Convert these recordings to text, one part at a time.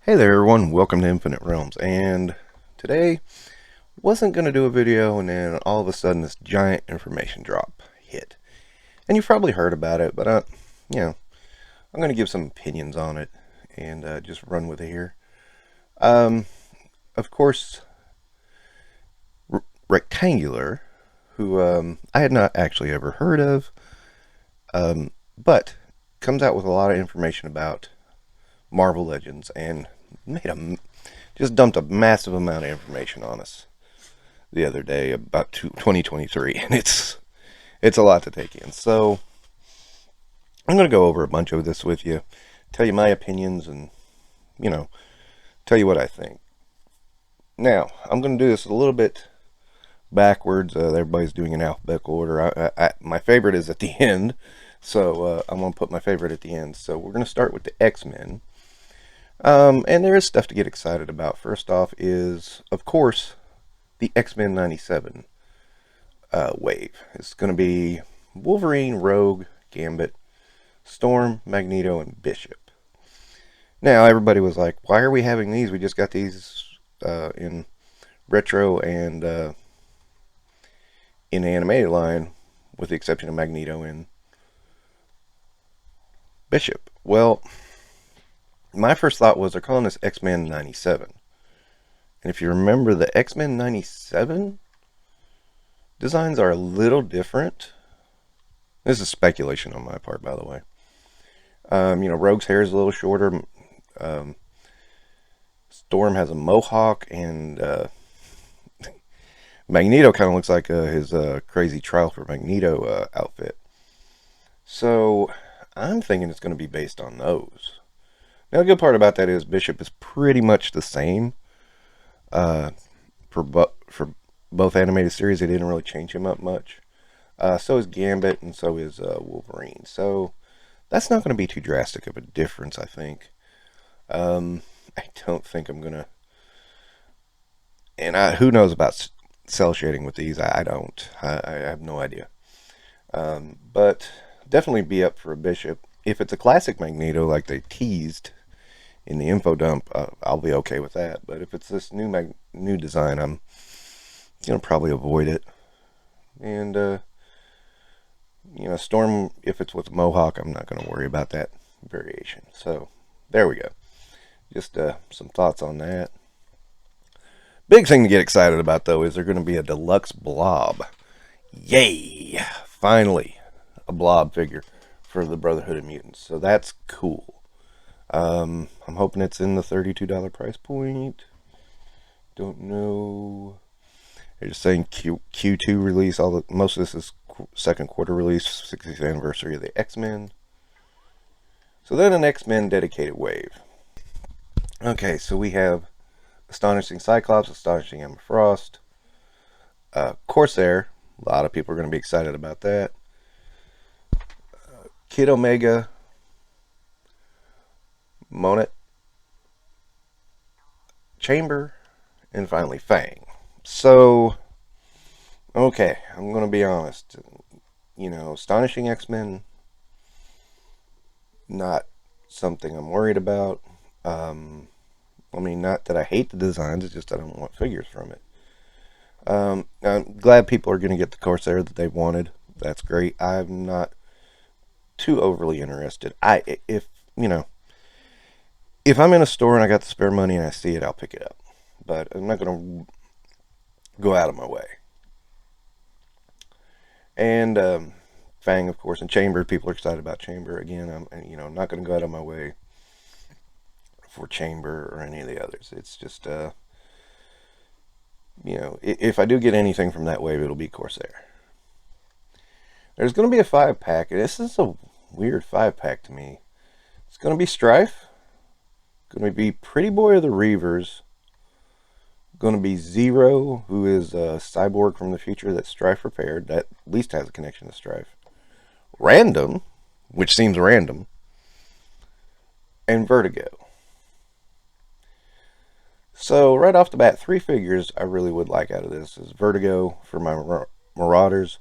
Hey there everyone, welcome to Infinite Realms, and today wasn't going to do a video and then all of a sudden this giant information drop hit. And you've probably heard about it, but I'm going to give some opinions on it and just run with it here. Of course, Rectangular, who I had not actually ever heard of, but comes out with a lot of information about Marvel Legends and just dumped a massive amount of information on us the other day about 2023, and it's a lot to take in. So I'm going to go over a bunch of this with you, tell you my opinions, and tell you what I think. Now I'm going to do this a little bit backwards. Everybody's doing an alphabetical order. My favorite is at the end, so I'm going to put my favorite at the end. So we're going to start with the X-Men. And there is stuff to get excited about. First off is, of course, the XMen 97 wave. It's going to be Wolverine, Rogue, Gambit, Storm, Magneto, and Bishop. Now, everybody was like, why are we having these? We just got these in retro and in the animated line, with the exception of Magneto and Bishop. Well, my first thought was they're calling this X-Men 97. And if you remember, the X-Men 97 designs are a little different. This is speculation on my part, by the way. Rogue's hair is a little shorter. Storm has a mohawk, and Magneto kind of looks like his crazy Trial for Magneto outfit. So I'm thinking it's going to be based on those. Now, the good part about that is Bishop is pretty much the same for both animated series. They didn't really change him up much. So is Gambit, and so is Wolverine. So that's not going to be too drastic of a difference, I think. I don't think I'm going to... And who knows about cell shading with these? I don't. I have no idea. But definitely be up for a Bishop. If it's a classic Magneto like they teased in the info dump, I'll be okay with that. But if it's this new design, I'm gonna probably avoid it. And Storm, if it's with Mohawk, I'm not gonna worry about that variation. So there we go. Just some thoughts on that. Big thing to get excited about though is they're gonna be a deluxe blob. Yay! Finally, a blob figure for the Brotherhood of Mutants. So that's cool. I'm hoping it's in the $32 price point. Don't know. They're just saying Q2 release. Most of this is second quarter release, 60th anniversary of the X-Men. So then an X-Men dedicated wave. Okay, so we have Astonishing Cyclops, Astonishing Emma Frost, Corsair. A lot of people are going to be excited about that. Kid Omega, Monet, Chamber, and finally Fang. So, okay, I'm going to be honest. Astonishing X-Men, not something I'm worried about. Not that I hate the designs, it's just that I don't want figures from it. I'm glad people are going to get the Corsair that they wanted. That's great. I'm not too overly interested. If I'm in a store and I got the spare money and I see it, I'll pick it up. But I'm not going to go out of my way. And Fang, of course, and Chamber. People are excited about Chamber. Again, I'm not going to go out of my way for Chamber or any of the others. It's just, if I do get anything from that wave, it'll be Corsair. There's going to be a 5-pack. This is a weird 5-pack to me. It's going to be Strife. Going to be Pretty Boy of the Reavers. Going to be Zero, who is a cyborg from the future that Strife repaired. That at least has a connection to Strife. Random, which seems random. And Vertigo. So right off the bat, 3 figures I really would like out of this is Vertigo for my Marauders,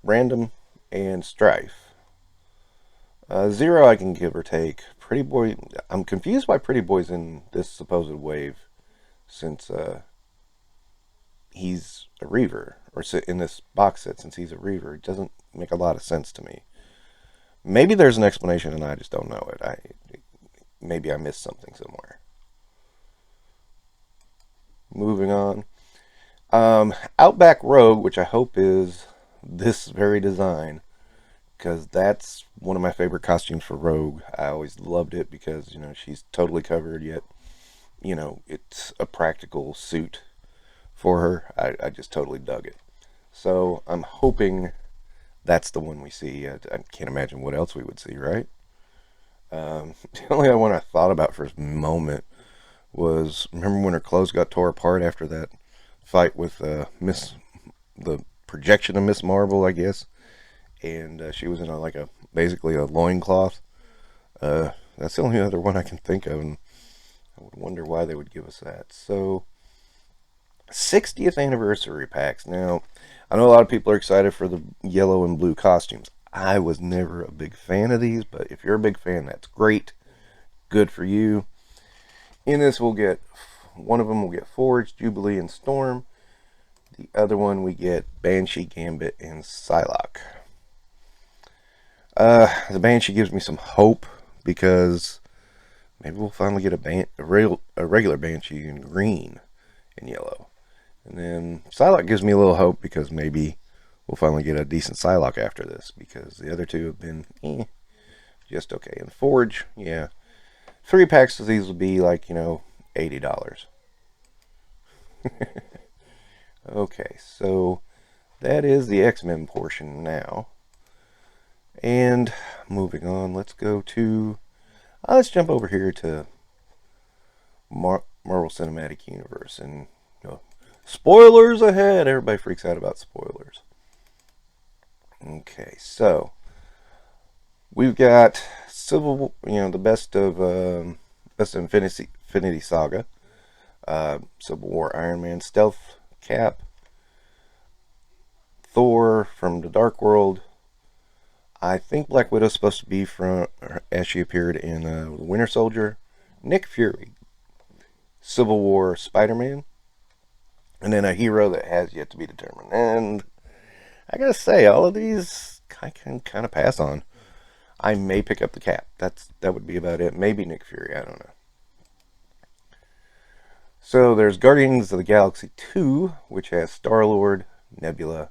Random, and Strife. Zero I can give or take. Pretty Boy, I'm confused why Pretty Boy's in this supposed wave, since he's a Reaver, or in this box set since he's a Reaver. It doesn't make a lot of sense to me. Maybe there's an explanation and I just don't know it. Maybe I missed something somewhere. Moving on. Outback Rogue, which I hope is this very design, because that's one of my favorite costumes for Rogue. I always loved it because, you know, she's totally covered, yet, you know, it's a practical suit for her. I just totally dug it. So I'm hoping that's the one we see. I can't imagine what else we would see, right? The only one I thought about for a moment was, remember when her clothes got tore apart after that fight with the projection of Miss Marvel, I guess, and she was in basically a loincloth. That's the only other one I can think of, and I would wonder why they would give us that. So, 60th anniversary packs. Now, I know a lot of people are excited for the yellow and blue costumes. I was never a big fan of these, but if you're a big fan, that's great. Good for you. In this, one of them will get Forge, Jubilee, and Storm. The other one we get Banshee, Gambit, and Psylocke. The Banshee gives me some hope because maybe we'll finally get a regular Banshee in green and yellow. And then Psylocke gives me a little hope because maybe we'll finally get a decent Psylocke after this, because the other two have been just okay. And Forge, yeah. 3 packs of these would be like, $80. Okay, so that is the X-Men portion now. And moving on, let's jump over here to Marvel Cinematic Universe. And spoilers ahead! Everybody freaks out about spoilers. Okay, so we've got the best of Infinity Saga, Civil War, Iron Man, Stealth Cap, Thor from the Dark World. I think Black Widow's supposed to be from as she appeared in The Winter Soldier, Nick Fury, Civil War, Spider-Man, and then a hero that has yet to be determined. And I gotta say, all of these I can kind of pass on. I may pick up the Cap. That would be about it. Maybe Nick Fury. I don't know. So there's Guardians of the Galaxy 2, which has Star-Lord, Nebula,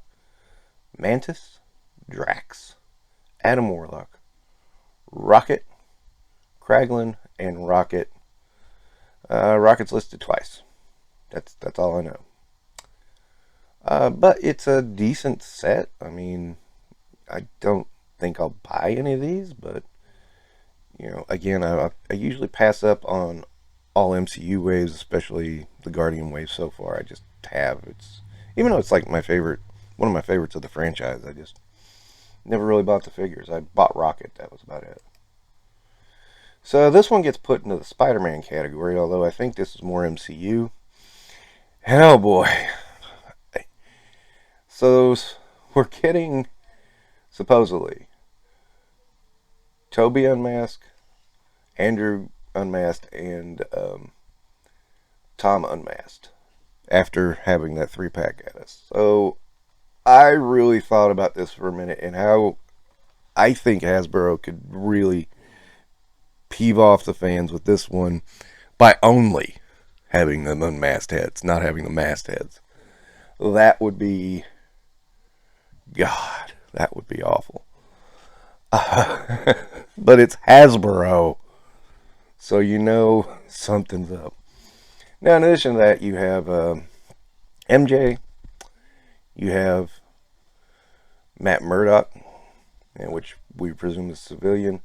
Mantis, Drax, Adam Warlock, Rocket, Kraglin, and Rocket. Rocket's listed twice. That's all I know. But it's a decent set. I mean, I don't think I'll buy any of these, but again, I usually pass up on all MCU waves, especially the Guardian wave so far. I just have. Even though it's like one of my favorites of the franchise, I just never really bought the figures. I bought Rocket. That was about it. So this one gets put into the Spider-Man category, although I think this is more MCU. Oh boy. So we're getting, supposedly, Toby unmasked, Andrew unmasked, and Tom unmasked after having that 3-pack at us. So I really thought about this for a minute and how I think Hasbro could really peeve off the fans with this one by only having them unmasked heads, not having the masked heads. That would be, God, that would be awful. But it's Hasbro, so something's up. Now, in addition to that, you have MJ, you have Matt Murdock, which we presume is civilian.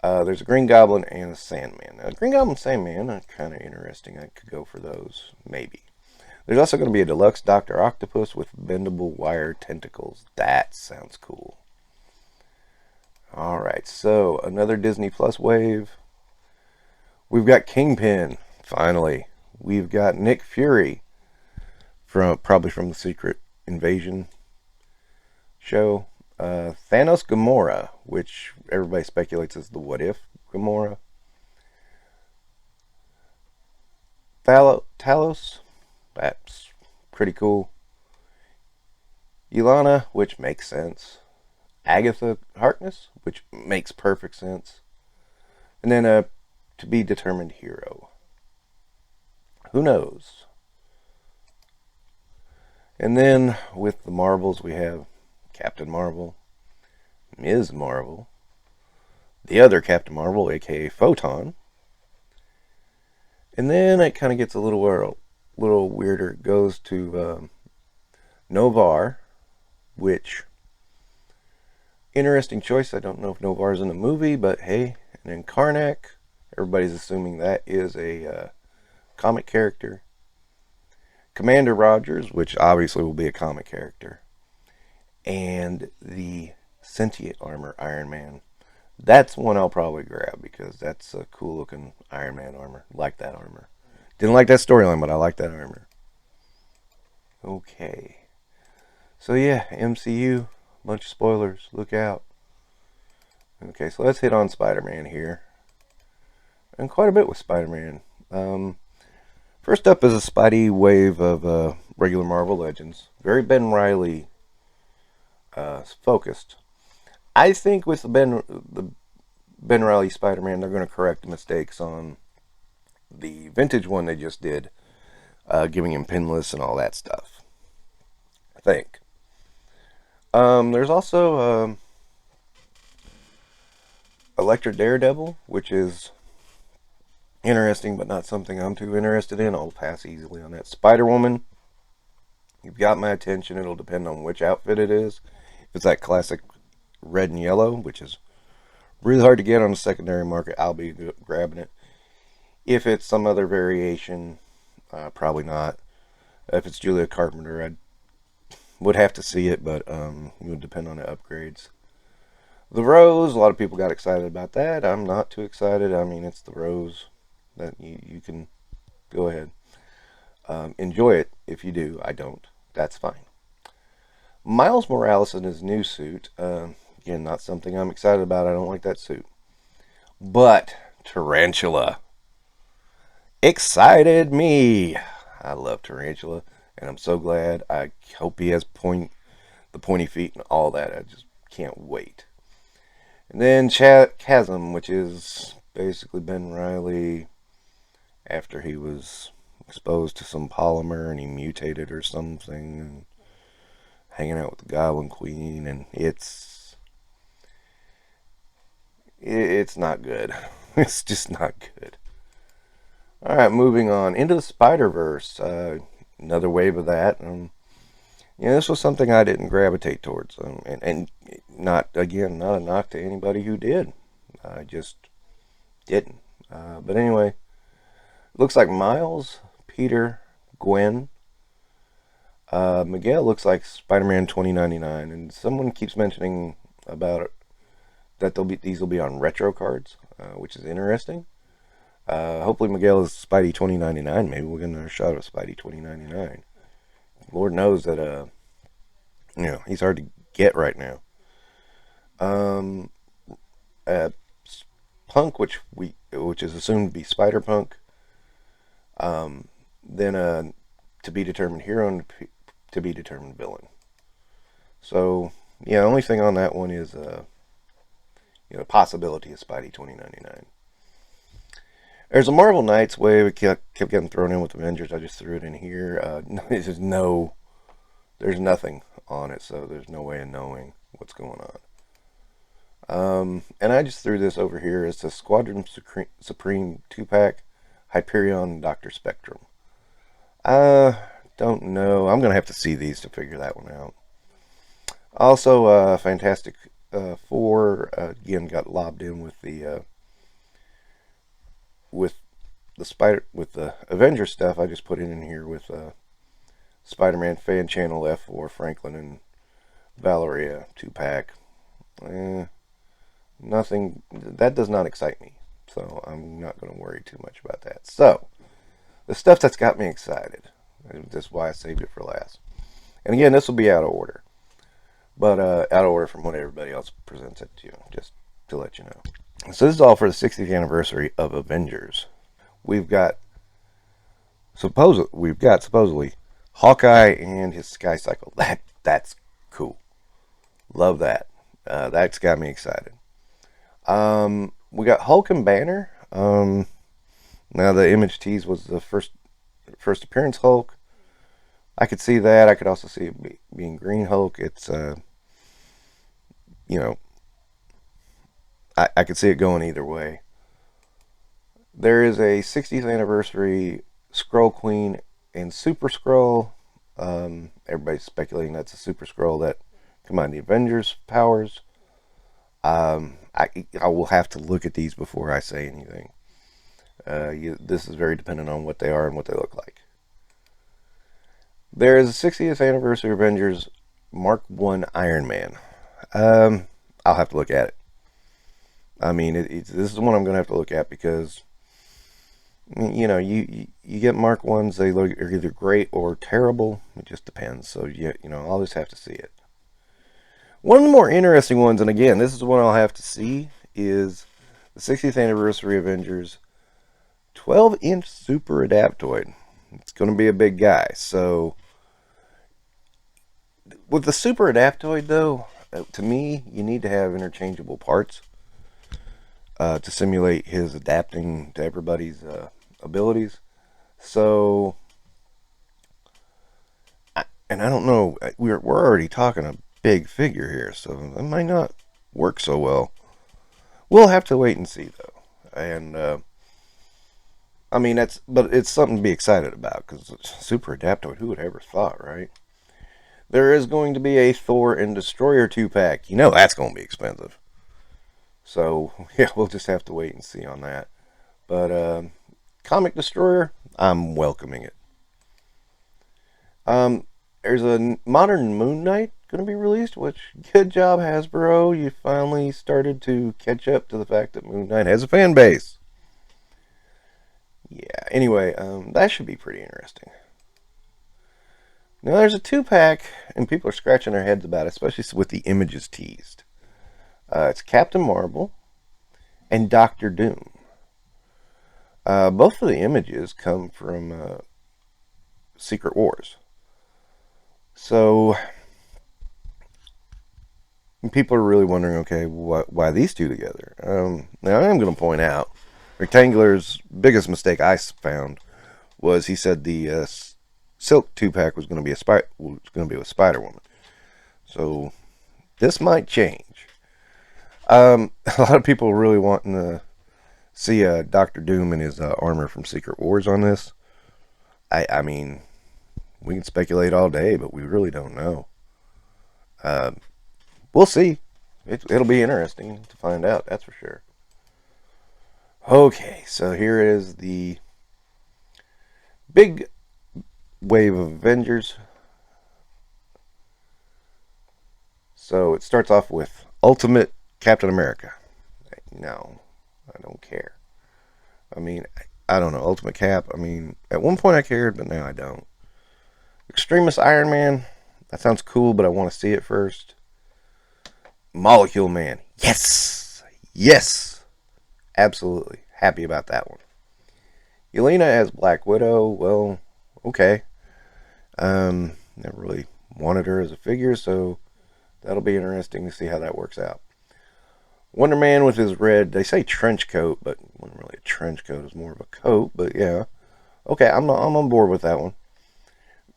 There's a Green Goblin and a Sandman. Now, Green Goblin and Sandman are kind of interesting. I could go for those, maybe. There's also going to be a deluxe Dr. Octopus with bendable wire tentacles. That sounds cool. Alright, so another Disney Plus wave. We've got Kingpin, finally. We've got Nick Fury, probably from the Secret Invasion show. Thanos Gamora, which everybody speculates is the What If Gamora. Talos, that's pretty cool. Ilana, which makes sense. Agatha Harkness, which makes perfect sense. And then a to be determined hero. Who knows? And then with the Marvels, we have Captain Marvel, Ms. Marvel, the other Captain Marvel, aka Photon. And then it kind of gets a little weirder. It goes to Novar, which, interesting choice. I don't know if Novar's in the movie, but hey. And then Karnak, everybody's assuming that is a comic character. Commander Rogers, which obviously will be a comic character. And the sentient armor Iron Man. That's one I'll probably grab because that's a cool looking Iron Man armor. Like that armor. Didn't like that storyline, but I like that armor. Okay. So yeah, MCU. Bunch of spoilers. Look out. Okay, so let's hit on Spider-Man here. And quite a bit with Spider-Man. First up is a Spidey wave of regular Marvel Legends. Very Ben Reilly focused. I think with the Ben Reilly Spider-Man, they're going to correct the mistakes on the vintage one they just did, giving him pinless and all that stuff. I think. There's also Electra Daredevil, which is interesting, but not something I'm too interested in. I'll pass easily on that. Spider-Woman, you've got my attention. It'll depend on which outfit it is. If it's that classic red and yellow, which is really hard to get on the secondary market, I'll be grabbing it. If it's some other variation, probably not. If it's Julia Carpenter, I would have to see it, but it would depend on the upgrades. The Rose, a lot of people got excited about that. I'm not too excited. I mean, it's the Rose. That you can go ahead. Enjoy it if you do. I don't. That's fine. Miles Morales in his new suit. Again, not something I'm excited about. I don't like that suit. But Tarantula excited me. I love Tarantula, and I'm so glad. I hope he has the pointy feet and all that. I just can't wait. And then Chasm, which is basically Ben Reilly after he was exposed to some polymer and he mutated or something, and hanging out with the Goblin Queen, and it's not good. It's just not good. Alright, moving on. Into the Spider-Verse. Another wave of that. This was something I didn't gravitate towards. And not a knock to anybody who did. I just didn't. But anyway, it looks like Miles, Peter, Gwen, Miguel looks like Spider-Man 2099. And someone keeps mentioning about it that these will be on retro cards, which is interesting. Hopefully Miguel is Spidey 2099. Maybe we'll get another shot of Spidey 2099. Lord knows that he's hard to get right now. Punk, which is assumed to be Spider-Punk. Then to be determined hero and to be determined villain. So yeah, only thing on that one is possibility of Spidey 2099. There's a Marvel Knights wave. It kept getting thrown in with Avengers. I just threw it in here. There's nothing on it, so there's no way of knowing what's going on. And I just threw this over here. It's a Squadron Supreme 2-pack, Hyperion, and Dr. Spectrum. Don't know. I'm going to have to see these to figure that one out. Also, Fantastic Four, again, got lobbed in with the Avengers stuff. I just put it in here with Spider-Man Fan Channel F4, Franklin and Valeria 2-pack. Nothing, that does not excite me, so I'm not going to worry too much about that. So, the stuff that's got me excited, that's why I saved it for last. And again, this will be out of order. but out of order from what everybody else presents it to you, just to let you know. So this is all for the 60th anniversary of Avengers. We've got supposedly Hawkeye and his Sky Cycle. That's cool. Love that. That's got me excited. We got Hulk and Banner. Now the image tease was the first appearance Hulk. I could see that. I could also see it being Green Hulk. It's you know, I could see it going either way. There is a 60th anniversary Skrull Queen and Super Skrull. Everybody's speculating that's a Super Skrull that combined the Avengers powers. I will have to look at these before I say anything. This is very dependent on what they are and what they look like. There is a 60th anniversary Avengers Mark I Iron Man. I'll have to look at it. I mean, this is the one I'm going to have to look at because, you know, you get Mark I's, they look are either great or terrible. It just depends. So, I'll just have to see it. One of the more interesting ones, and again, this is the one I'll have to see, is the 60th anniversary Avengers 12-inch Super Adaptoid. It's going to be a big guy. So, with the Super Adaptoid, though, to me, you need to have interchangeable parts to simulate his adapting to everybody's abilities. So, and I don't know, we're already talking a big figure here, so it might not work so well. We'll have to wait and see, though. And I mean, but it's something to be excited about because Super Adaptoid. Who would ever thought, right? There is going to be a Thor and Destroyer 2-pack. You know that's going to be expensive. So yeah, we'll just have to wait and see on that. But Comic Destroyer, I'm welcoming it. There's a modern Moon Knight going to be released, which, good job, Hasbro. You finally started to catch up to the fact that Moon Knight has a fan base. Yeah, anyway, that should be pretty interesting. Now, there's a 2-pack, and people are scratching their heads about it, especially with the images teased. It's Captain Marvel and Doctor Doom. Both of the images come from Secret Wars. So, people are really wondering, okay, why these two together? Now, I am going to point out, Rectangular's biggest mistake I found was he said the Silk 2-pack was going to be with Spider-Woman. So, this might change. A lot of people really wanting to see Doctor Doom and his armor from Secret Wars on this. I mean, we can speculate all day, but we really don't know. We'll see. It'll be interesting to find out, that's for sure. Okay, so here is the big wave of Avengers. So it starts off with Ultimate Captain America. No, I don't care. I mean, I don't know. Ultimate Cap, I mean, at one point I cared, but now I don't. Extremis Iron Man, that sounds cool, but I want to see it first. Molecule Man, yes! Yes! Absolutely. Happy about that one. Yelena as Black Widow, well, okay. Never really wanted her as a figure, so that'll be interesting to see how that works out. Wonder Man with his red, they say trench coat, but it wasn't really a trench coat, it was more of a coat, but yeah. Okay, I'm on board with that one.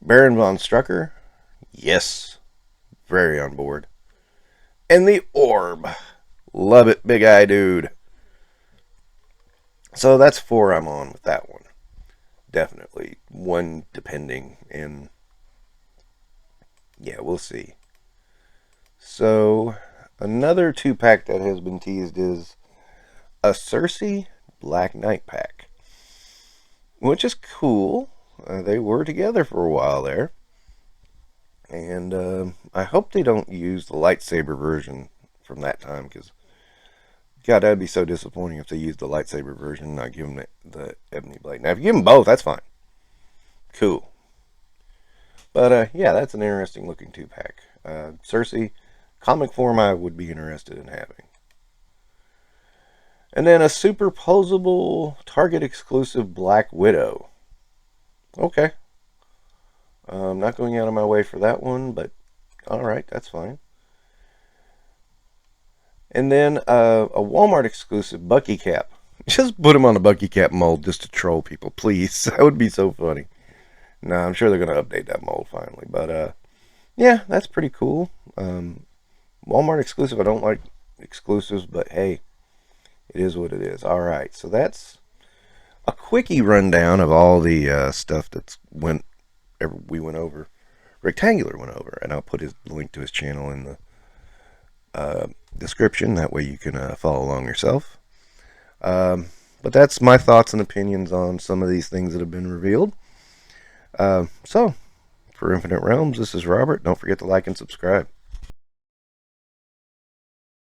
Baron von Strucker, yes. Very on board. And the Orb. Love it, big eye dude. So that's 4 I'm on with that one. Definitely. 1 depending. And yeah, we'll see. So another 2-pack that has been teased is a Cersei Black Knight pack. Which is cool. They were together for a while there. And I hope they don't use the lightsaber version from that time, because God, that'd be so disappointing if they used the lightsaber version and not give them the ebony blade. Now, if you give them both, that's fine. Cool. But yeah, that's an interesting looking 2-pack. Cersei, comic form I would be interested in having. And then a superposable Target exclusive Black Widow. Okay. I'm not going out of my way for that one, but alright, that's fine. And then a Walmart exclusive Bucky Cap. Just put him on the Bucky Cap mold just to troll people, please. That would be so funny. No, I'm sure they're going to update that mold finally. But yeah, that's pretty cool. Walmart exclusive. I don't like exclusives, but hey, it is what it is. All right, so that's a quickie rundown of all the stuff that's we went over. Rectangular went over, and I'll put his link to his channel in the description. That way you can follow along yourself. But that's my thoughts and opinions on some of these things that have been revealed. So, for Infinite Realms, this is Robert. Don't forget to like and subscribe.